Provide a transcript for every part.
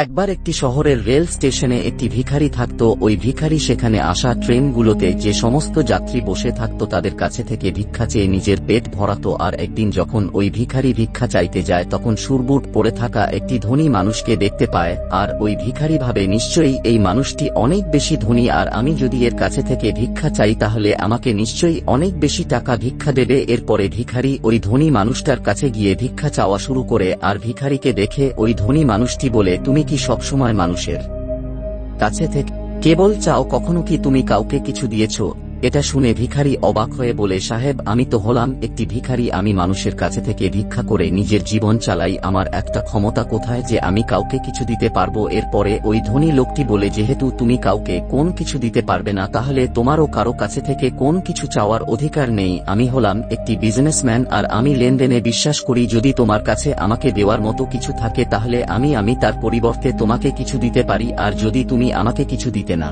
একবার একটি শহরের রেল স্টেশনে একটি ভিখারি থাকত। ওই ভিখারি সেখানে আসা ট্রেনগুলোতে যে সমস্ত যাত্রী বসে থাকত তাদের কাছে থেকে ভিক্ষা চেয়ে নিজের পেট ভরাত। আর একদিন যখন ওই ভিখারি ভিক্ষা চাইতে যায় তখন সুরবুট পড়ে থাকা একটি ধনী মানুষকে দেখতে পায়। আর ওই ভিখারি ভাবে, নিশ্চয়ই এই মানুষটি অনেক বেশি ধনী, আর আমি যদি এর কাছে থেকে ভিক্ষা চাই তাহলে আমাকে নিশ্চয়ই অনেক বেশি টাকা ভিক্ষা দেবে। এরপরে ভিখারি ওই ধনী মানুষটার কাছে গিয়ে ভিক্ষা চাওয়া শুরু করে। আর ভিখারিকে দেখে ওই ধনী মানুষটি বলে, তুমি কি সবসময় মানুষের কাছে থেকে কেবল চাও, কখনো কি তুমি কাউকে কিছু দিয়েছ? এটা শুনে ভিখারি অবাক হয়ে বলে, সাহেব, আমি তো হলাম একটি ভিখারি, আমি মানুষের কাছে থেকে ভিক্ষা করে নিজের জীবন চালাই, আমার একটা ক্ষমতা কোথায় যে আমি কাউকে কিছু দিতে পারবো? এরপরে ওই ধনী লোকটি বলে, যেহেতু তুমি কাউকে কোন কিছু দিতে পারবে না তাহলে তোমারও কারো কাছে থেকে কোন কিছু চাওয়ার অধিকার নেই। আমি হলাম একটি বিজনেসম্যান আর আমি লেনদেনে বিশ্বাস করি। যদি তোমার কাছে আমাকে দেওয়ার মতো কিছু থাকে তাহলে আমি তার পরিবর্তে তোমাকে কিছু দিতে পারি, আর যদি তুমি আমাকে কিছু দিতে না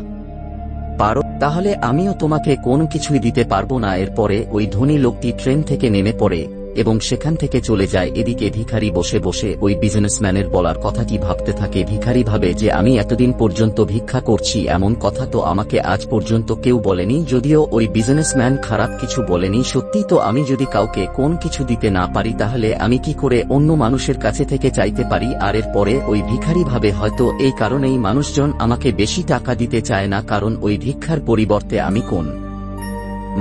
পারো তাহলে আমিও তোমাকে কোন কিছুই দিতে পারবো না। এরপরে ওই ধনী লোকটি ট্রেন থেকে নেমে পড়ে এবং সেখান থেকে চলে যায়। এদিকে ভিখারি বসে বসে ওই বিজনেসম্যানের বলার কথাটি ভাবতে থাকে। ভিখারি ভাবে যে আমি এতদিন পর্যন্ত ভিক্ষা করছি, এমন কথা তো আমাকে আজ পর্যন্ত কেউ বলেনি। যদিও ওই বিজনেসম্যান খারাপ কিছু বলেনি, সত্যি তো আমি যদি কাউকে কোন কিছু দিতে না পারি তাহলে আমি কি করে অন্য মানুষের কাছে থেকে চাইতে পারি? আর এরপরে ওই ভিখারি ভাবে, হয়তো এই কারণেই মানুষজন আমাকে বেশি টাকা দিতে চায় না, কারণ ওই ভিক্ষার পরিবর্তে আমি কোন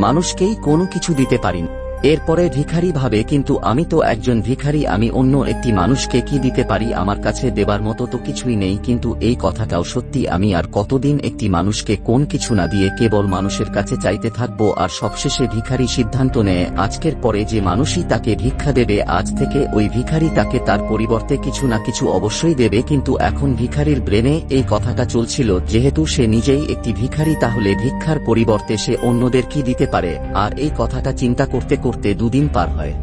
মানুষকেই কোনো কিছু দিতে পারি না। এরপরে ভিখারি ভাবে, কিন্তু আমি তো একজন ভিখারি, আমি অন্য একটি মানুষকে কি দিতে পারি? আমার কাছে দেবার মতো তো কিছুই নেই। কিন্তু এই কথাটাও সত্যি, আমি আর কতদিন একটি মানুষকে কোন কিছু না দিয়ে কেবল মানুষের কাছে চাইতে থাকবো? আর সবশেষে ভিখারি সিদ্ধান্ত নেয়, আজকের পরে যে মানুষই তাকে ভিক্ষা দেবে আজ থেকে ওই ভিখারি তাকে তার পরিবর্তে কিছু না কিছু অবশ্যই দেবে। কিন্তু এখন ভিখারির ব্রেনে এই কথাটা চলছিল, যেহেতু সে নিজেই একটি ভিখারি তাহলে ভিক্ষার পরিবর্তে সে অন্যদের কি দিতে পারে। আর এই কথাটা চিন্তা করতে করতে দুদিন পার হয়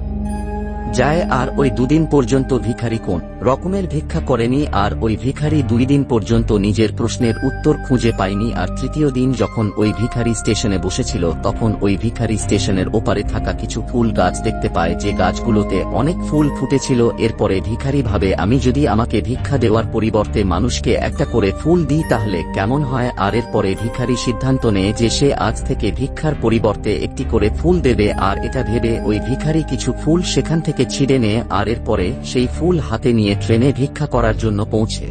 যায়। আর ওই দুদিন পর্যন্ত ভিখারি কোন রকমের ভিক্ষা করেনি। আর ওই ভিখারি 2 দিন পর্যন্ত নিজের প্রশ্নের উত্তর খুঁজে পায়নি। আর তৃতীয় দিন যখন ওই ভিখারি স্টেশনে বসেছিল তখন ওই ভিখারি স্টেশনের ওপারে থাকা কিছু ফুল গাছ দেখতে পায়, যে গাছগুলোতে অনেক ফুল ফুটেছিল। এরপরে ভিখারি ভাবে, আমি যদি আমাকে ভিক্ষা দেওয়ার পরিবর্তে মানুষকে একটা করে ফুল দিই তাহলে কেমন হয়? আর এরপরে ভিখারি সিদ্ধান্ত নেয় যে সে আজ থেকে ভিক্ষার পরিবর্তে একটি করে ফুল দেবে। আর এটা ভেবে ওই ভিখারি কিছু ফুল সেখান থেকে ছিঁড়ে নেয়। আর এরপরে সেই ফুল হাতে নিয়ে ট্রেনে ভিক্ষা করার জন্য পৌঁছে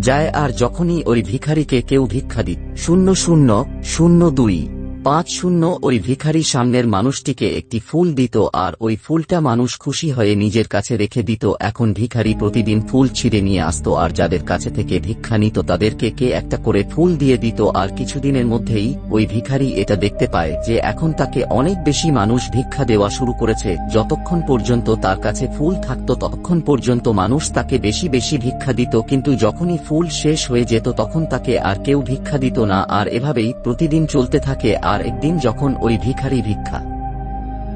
যায়। আর যখনই ওই ভিখারিকে কেউ ভিক্ষা দিত 000250 ওই ভিখারি সামনের মানুষটিকে একটি ফুল দিত, আর ওই ফুলটা মানুষ খুশি হয়ে নিজের কাছে রেখে দিত। এখন ভিখারি প্রতিদিন ফুল ছিঁড়ে নিয়ে আসতো, আর যাদের কাছে থেকে ভিক্ষা নিত তাদেরকে কে একটা করে ফুল দিয়ে দিত। আর কিছুদিনের মধ্যেই ওই ভিখারি এটা দেখতে পায় যে এখন তাকে অনেক বেশি মানুষ ভিক্ষা দেওয়া শুরু করেছে। যতক্ষণ পর্যন্ত তার কাছে ফুল থাকতো ততক্ষণ পর্যন্ত মানুষ তাকে বেশি বেশি ভিক্ষা দিত, কিন্তু যখনই ফুল শেষ হয়ে যেত তখন তাকে আর কেউ ভিক্ষা দিত না। আর এভাবেই প্রতিদিন চলতে থাকে। আর একদিন যখন ওই ভিখারি ভিক্ষা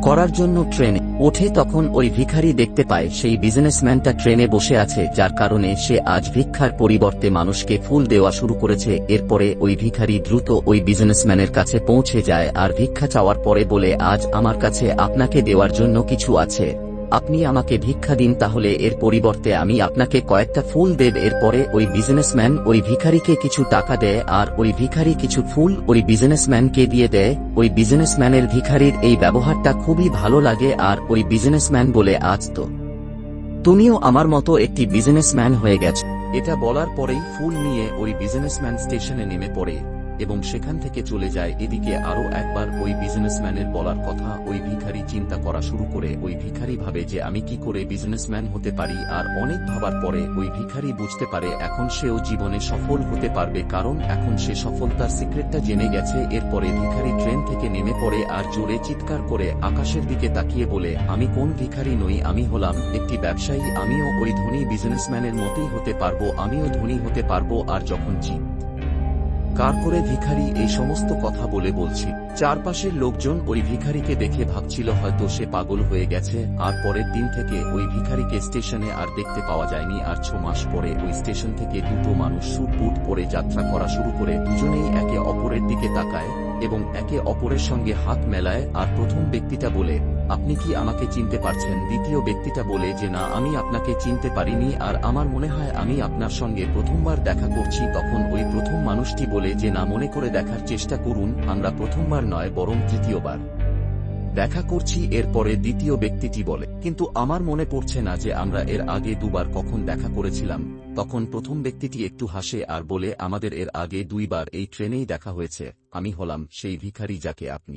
করার জন্য ট্রেনে ওঠে তখন ওই ভিখারি দেখতে পায় সেই বিজনেসম্যানটা ট্রেনে বসে আছে, যার কারণে সে আজ ভিক্ষার পরিবর্তে মানুষকে ফুল দেওয়া শুরু করেছে। এরপরে ওই ভিখারি দ্রুত ওই বিজনেসম্যানের কাছে পৌঁছে যায় আর ভিক্ষা চাওয়ার পরে বলে, আজ আমার কাছে আপনাকে দেওয়ার জন্য কিছু আছে, আপনি আমাকে ভিক্ষা দিন, তাহলে এর পরিবর্তে আমি আপনাকে কয়েকটা ফুল দেব। এরপরে ওই বিজনেসম্যান ওই ভিখারিকে কিছু টাকা দেয়, আর ওই ভিখারি কিছু ফুল ওই বিজনেসম্যানকে দিয়ে দেয়। ওই বিজনেসম্যানের ভিখারির এই ব্যবহারটা খুবই ভালো লাগে। আর ওই বিজনেসম্যান বলে, আজ তো তুমিও আমার মতো একটি বিজনেসম্যান হয়ে গেছো। এটা বলার পরেই ফুল নিয়ে ওই বিজনেসম্যান স্টেশনে নেমে পড়ে এবং সেখান থেকে চলে যায়। এদিকে আরো একবার ওই বিজনেসম্যানের বলার কথা ওই ভিখারি চিন্তা করা শুরু করে। ওই ভিখারি ভাবে যে আমি কি করে বিজনেসম্যান হতে পারি। আর অনেক ভাবার পরে ওই ভিখারি বুঝতে পারে এখন সেও জীবনে সফল হতে পারবে, কারণ এখন সে সফলতার সিক্রেটটা জেনে গেছে। এরপরে ভিখারি ট্রেন থেকে নেমে পড়ে আর জোরে চিৎকার করে আকাশের দিকে তাকিয়ে বলে, আমি কোন ভিখারি নই, আমি হলাম একটি ব্যবসায়ী, আমিও ওই ধনী বিজনেসম্যানের মতোই হতে পারবো, আমিও ধনী হতে পারবো। আর যখন কার করে ভিখারি এই সমস্ত কথা বলছি, চারপাশের লোকজন ওই ভিখারিকে দেখে ভাবছিল হয়তো সে পাগল হয়ে গেছে। আর পরের দিন থেকে ওই ভিখারিকে স্টেশনে আর দেখতে পাওয়া যায়নি। আর 6 মাস পরে ওই স্টেশন থেকে দুটো মানুষ স্যুট বুট পরে যাত্রা করা শুরু করে। দুজনেই একে অপরের দিকে তাকায় এবং একে অপরের সঙ্গে হাত মেলায়। আর প্রথম ব্যক্তিটা বলে, আপনি কি আমাকে চিনতে পারছেন? দ্বিতীয় ব্যক্তিটা বলে যে না, আমি আপনাকে চিনতে পারিনি, আর আমার মনে হয় আমি আপনার সঙ্গে প্রথমবার দেখা করছি। তখন ওই প্রথম মানুষটি বলে যে না, মনে করে দেখার চেষ্টা করুন, আমরা প্রথমবার নয় বরং তৃতীয়বার দেখা করছি। এরপরে দ্বিতীয় ব্যক্তিটি বলে, কিন্তু আমার মনে পড়ছে না যে আমরা এর আগে দুবার কখন দেখা করেছিলাম। তখন প্রথম ব্যক্তিটি একটু হাসে আর বলে, আমাদের এর আগে 2 বার এই ট্রেনেই দেখা হয়েছে। আমি হলাম সেই ভিখারি যাকে আপনি